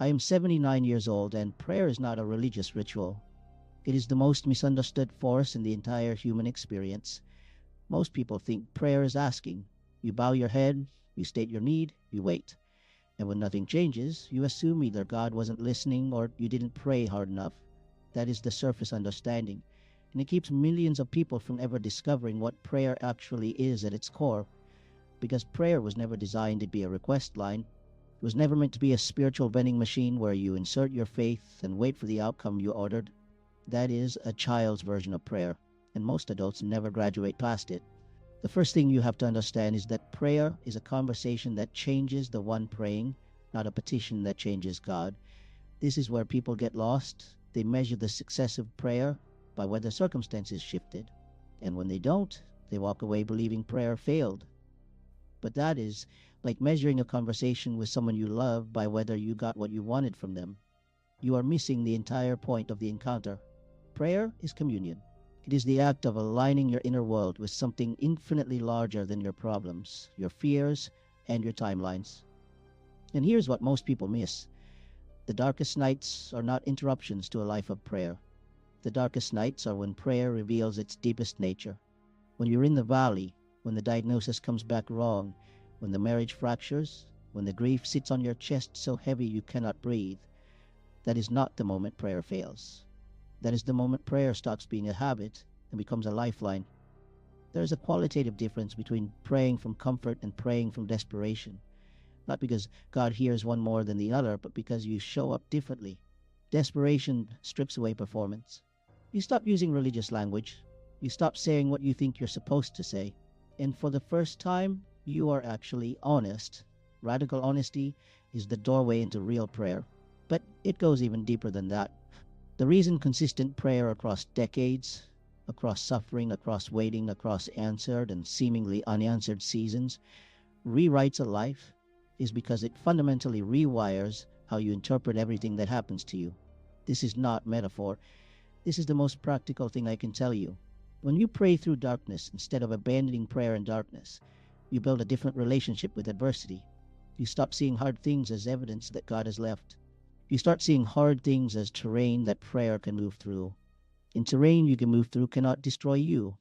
I am 79 years old, and prayer is not a religious ritual. It is the most misunderstood force in the entire human experience. Most people think prayer is asking. You bow your head, you state your need, you wait. And when nothing changes, you assume either God wasn't listening or you didn't pray hard enough. That is the surface understanding. And it keeps millions of people from ever discovering what prayer actually is at its core. Because prayer was never designed to be a request line. It was never meant to be a spiritual vending machine where you insert your faith and wait for the outcome you ordered. That is a child's version of prayer, and most adults never graduate past it. The first thing you have to understand is that prayer is a conversation that changes the one praying, not a petition that changes God. This is where people get lost. They measure the success of prayer by whether circumstances shifted, and when they don't, they walk away believing prayer failed. But that is like measuring a conversation with someone you love by whether you got what you wanted from them. You are missing the entire point of the encounter. Prayer is communion. It is the act of aligning your inner world with something infinitely larger than your problems, your fears, and your timelines. And here's what most people miss. The darkest nights are not interruptions to a life of prayer. The darkest nights are when prayer reveals its deepest nature. When you're in the valley, when the diagnosis comes back wrong, when the marriage fractures, when the grief sits on your chest so heavy you cannot breathe, that is not the moment prayer fails. That is the moment prayer stops being a habit and becomes a lifeline. There is a qualitative difference between praying from comfort and praying from desperation. Not because God hears one more than the other, but because you show up differently. Desperation strips away performance. You stop using religious language. You stop saying what you think you're supposed to say. And for the first time, you are actually honest. Radical honesty is the doorway into real prayer. But it goes even deeper than that. The reason consistent prayer across decades, across suffering, across waiting, across answered and seemingly unanswered seasons, rewrites a life is because it fundamentally rewires how you interpret everything that happens to you. This is not metaphor. This is the most practical thing I can tell you. When you pray through darkness instead of abandoning prayer in darkness, you build a different relationship with adversity. You stop seeing hard things as evidence that God has left. You start seeing hard things as terrain that prayer can move through. And terrain you can move through cannot destroy you.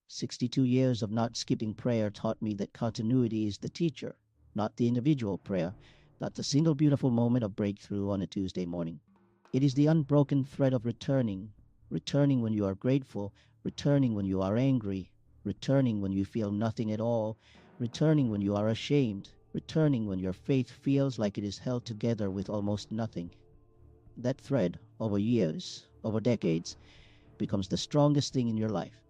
62 years of not skipping prayer taught me that continuity is the teacher, not the individual prayer, not the single beautiful moment of breakthrough on a Tuesday morning. It is the unbroken thread of returning when you are grateful, returning when you are angry, returning when you feel nothing at all, returning when you are ashamed, returning when your faith feels like it is held together with almost nothing. That thread, over years, over decades, becomes the strongest thing in your life.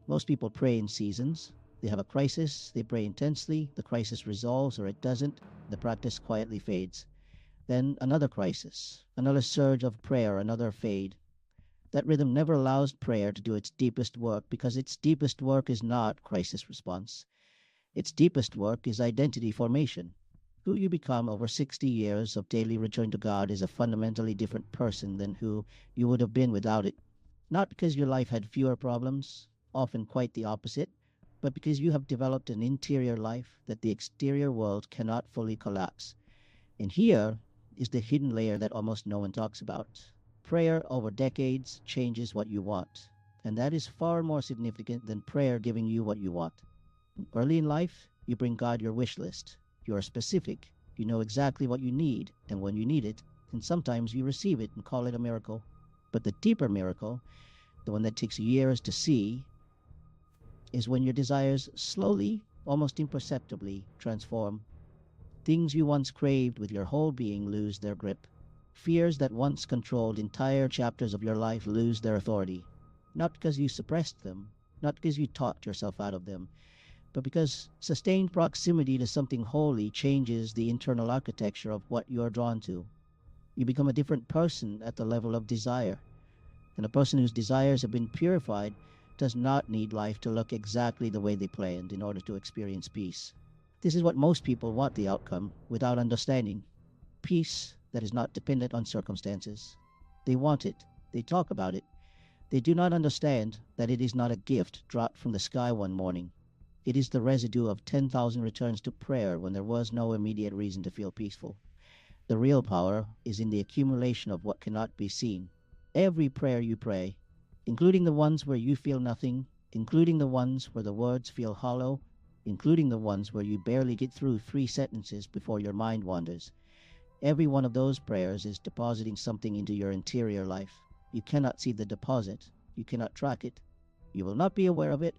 Most people pray in seasons. They have a crisis, they pray intensely, the crisis resolves or it doesn't, the practice quietly fades. Then another crisis, another surge of prayer, another fade. That rhythm never allows prayer to do its deepest work because its deepest work is not crisis response. Its deepest work is identity formation. Who you become over 60 years of daily return to God is a fundamentally different person than who you would have been without it. Not because your life had fewer problems, often quite the opposite, but because you have developed an interior life that the exterior world cannot fully collapse. And here is the hidden layer that almost no one talks about. Prayer over decades changes what you want, and that is far more significant than prayer giving you what you want. Early in life, you bring God your wish list. You are specific. You know exactly what you need and when you need it, and sometimes you receive it and call it a miracle. But the deeper miracle, the one that takes years to see, is when your desires slowly, almost imperceptibly, transform. Things you once craved with your whole being lose their grip. Fears that once controlled entire chapters of your life lose their authority. Not because you suppressed them, not because you talked yourself out of them, but because sustained proximity to something holy changes the internal architecture of what you are drawn to. You become a different person at the level of desire. And a person whose desires have been purified does not need life to look exactly the way they planned in order to experience peace. This is what most people want the outcome without understanding. Peace that is not dependent on circumstances. They want it. They talk about it. They do not understand that it is not a gift dropped from the sky one morning. It is the residue of 10,000 returns to prayer when there was no immediate reason to feel peaceful. The real power is in the accumulation of what cannot be seen. Every prayer you pray, including the ones where you feel nothing, including the ones where the words feel hollow, including the ones where you barely get through 3 sentences before your mind wanders, every one of those prayers is depositing something into your interior life. You cannot see the deposit, you cannot track it, you will not be aware of it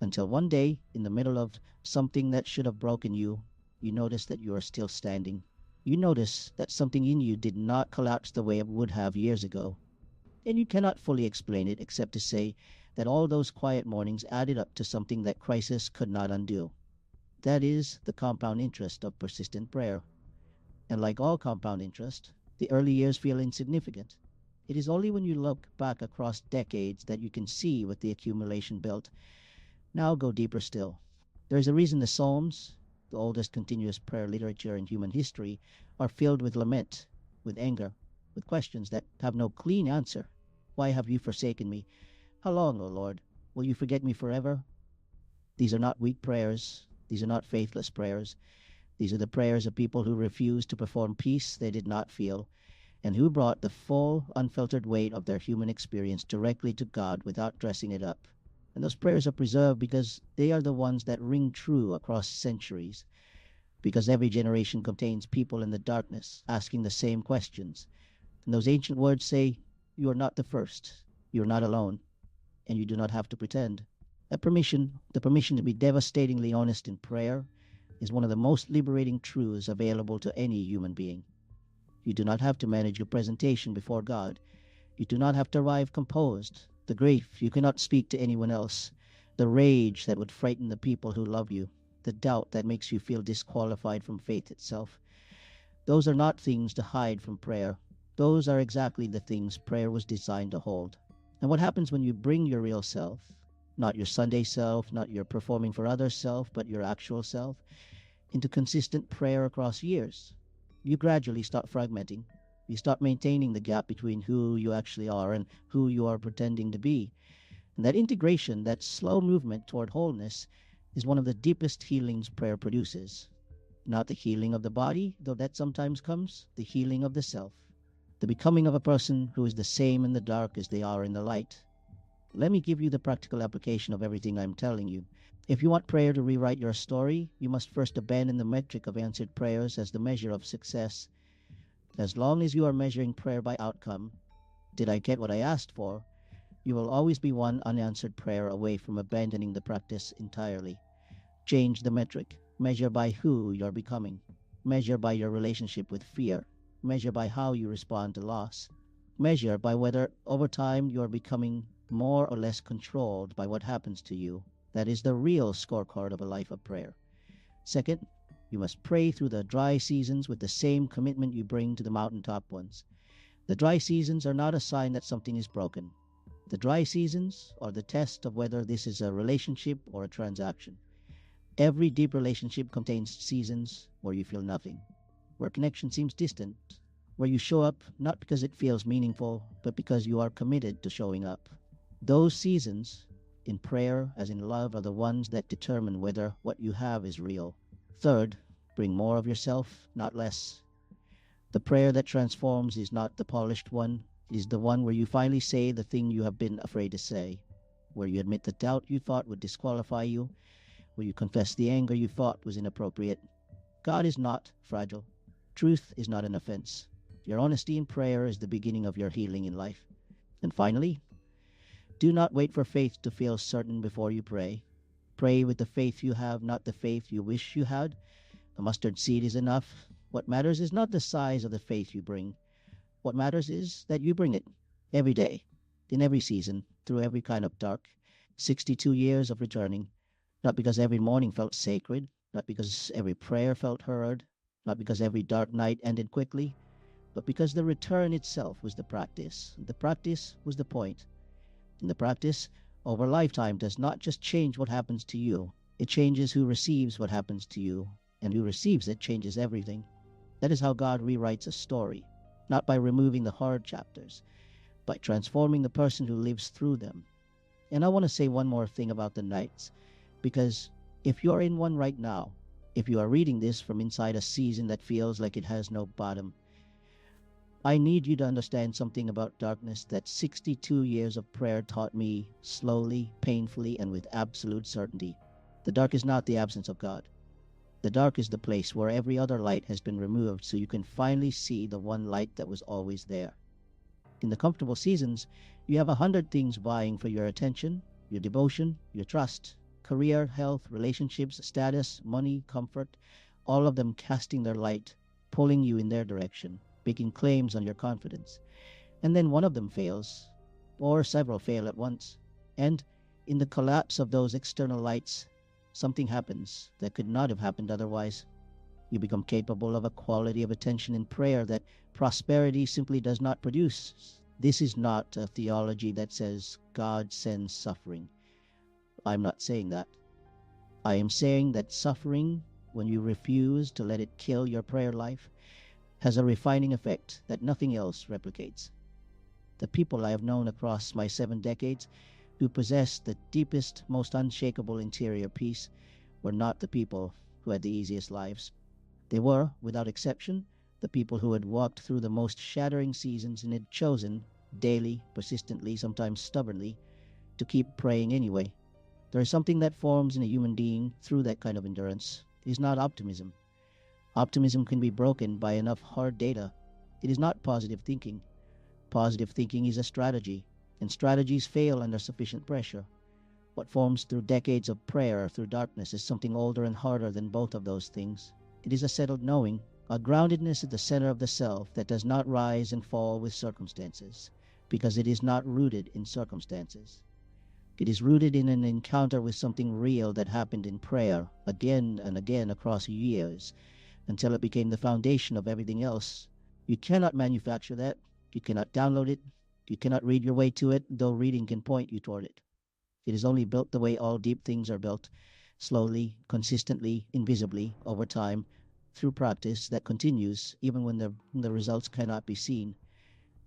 until one day, in the middle of something that should have broken you, you notice that you are still standing. You notice that something in you did not collapse the way it would have years ago. And you cannot fully explain it except to say that all those quiet mornings added up to something that crisis could not undo. That is the compound interest of persistent prayer. And like all compound interest, the early years feel insignificant. It is only when you look back across decades that you can see what the accumulation built. Now go deeper still. There is a reason the Psalms, the oldest continuous prayer literature in human history, are filled with lament, with anger, with questions that have no clean answer. Why have you forsaken me? How long, O Lord? Will you forget me forever? These are not weak prayers. These are not faithless prayers. These are the prayers of people who refused to perform peace they did not feel, and who brought the full, unfiltered weight of their human experience directly to God without dressing it up. And those prayers are preserved because they are the ones that ring true across centuries, because every generation contains people in the darkness asking the same questions. And those ancient words say, "You are not the first, you are not alone, and you do not have to pretend." That permission, the permission to be devastatingly honest in prayer, is one of the most liberating truths available to any human being. You do not have to manage your presentation before God. You do not have to arrive composed. The grief you cannot speak to anyone else. The rage that would frighten the people who love you. The doubt that makes you feel disqualified from faith itself. Those are not things to hide from prayer. Those are exactly the things prayer was designed to hold. And what happens when you bring your real self, not your Sunday self, not your performing for others self, but your actual self, into consistent prayer across years? You gradually start fragmenting. You start maintaining the gap between who you actually are and who you are pretending to be. And that integration, that slow movement toward wholeness, is one of the deepest healings prayer produces. Not the healing of the body, though that sometimes comes, the healing of the self. The becoming of a person who is the same in the dark as they are in the light. Let me give you the practical application of everything I'm telling you. If you want prayer to rewrite your story, you must first abandon the metric of answered prayers as the measure of success. As long as you are measuring prayer by outcome, did I get what I asked for, you will always be one unanswered prayer away from abandoning the practice entirely. Change the metric. Measure by who you're becoming. Measure by your relationship with fear. Measure by how you respond to loss. Measure by whether over time you are becoming more or less controlled by what happens to you. That is the real scorecard of a life of prayer. Second, you must pray through the dry seasons with the same commitment you bring to the mountaintop ones. The dry seasons are not a sign that something is broken. The dry seasons are the test of whether this is a relationship or a transaction. Every deep relationship contains seasons where you feel nothing, where connection seems distant, where you show up not because it feels meaningful, but because you are committed to showing up. Those seasons, in prayer as in love, are the ones that determine whether what you have is real. Third, bring more of yourself, not less. The prayer that transforms is not the polished one. It is the one where you finally say the thing you have been afraid to say, where you admit the doubt you thought would disqualify you, where you confess the anger you thought was inappropriate. God is not fragile. Truth is not an offense. Your honesty in prayer is the beginning of your healing in life. And finally, do not wait for faith to feel certain before you pray. Pray with the faith you have, not the faith you wish you had. A mustard seed is enough. What matters is not the size of the faith you bring. What matters is that you bring it every day, in every season, through every kind of dark. 62 years of returning, not because every morning felt sacred, not because every prayer felt heard, not because every dark night ended quickly, but because the return itself was the practice. The practice was the point. And the practice over lifetime does not just change what happens to you, it changes who receives what happens to you, and who receives it changes everything. That is how God rewrites a story, not by removing the hard chapters, by transforming the person who lives through them. And I want to say one more thing about the nights, because if you're in one right now, If you are reading this from inside a season that feels like it has no bottom, I need you to understand something about darkness that 62 years of prayer taught me slowly, painfully, and with absolute certainty. The dark is not the absence of God. The dark is the place where every other light has been removed so you can finally see the one light that was always there. In the comfortable seasons, you have 100 things vying for your attention, your devotion, your trust, career, health, relationships, status, money, comfort, all of them casting their light, pulling you in their direction, making claims on your confidence. And then one of them fails, or several fail at once. And in the collapse of those external lights, something happens that could not have happened otherwise. You become capable of a quality of attention in prayer that prosperity simply does not produce. This is not a theology that says God sends suffering. I'm not saying that. I am saying that suffering, when you refuse to let it kill your prayer life, has a refining effect that nothing else replicates. The people I have known across my 7 decades who possess the deepest, most unshakable interior peace were not the people who had the easiest lives. They were, without exception, the people who had walked through the most shattering seasons and had chosen, daily, persistently, sometimes stubbornly, to keep praying anyway. There is something that forms in a human being through that kind of endurance. It is not optimism. Optimism can be broken by enough hard data. It is not positive thinking. Positive thinking is a strategy, and strategies fail under sufficient pressure. What forms through decades of prayer through darkness is something older and harder than both of those things. It is a settled knowing, a groundedness at the center of the self that does not rise and fall with circumstances, because it is not rooted in circumstances. It is rooted in an encounter with something real that happened in prayer again and again across years until it became the foundation of everything else. You cannot manufacture that. You cannot download it. You cannot read your way to it, though reading can point you toward it. It is only built the way all deep things are built, slowly, consistently, invisibly, over time, through practice that continues even when the results cannot be seen.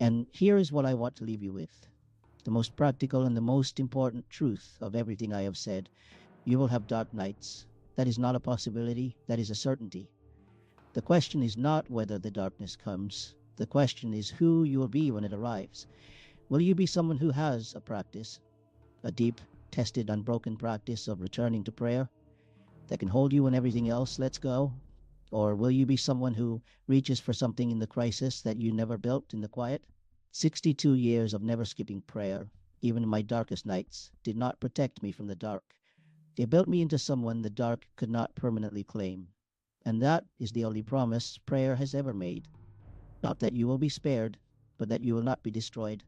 And here is what I want to leave you with. The most practical and the most important truth of everything I have said. You will have dark nights. That is not a possibility, that is a certainty. The question is not whether the darkness comes. The question is who you will be when it arrives. Will you be someone who has a practice, a deep, tested, unbroken practice of returning to prayer that can hold you when everything else lets go? Or will you be someone who reaches for something in the crisis that you never built in the quiet? 62 years of never skipping prayer, even in my darkest nights, did not protect me from the dark. They built me into someone the dark could not permanently claim. And that is the only promise prayer has ever made. Not that you will be spared, but that you will not be destroyed.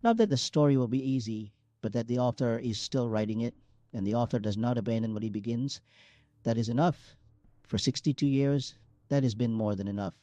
Not that the story will be easy, but that the author is still writing it, and the author does not abandon what he begins. That is enough. For 62 years, that has been more than enough.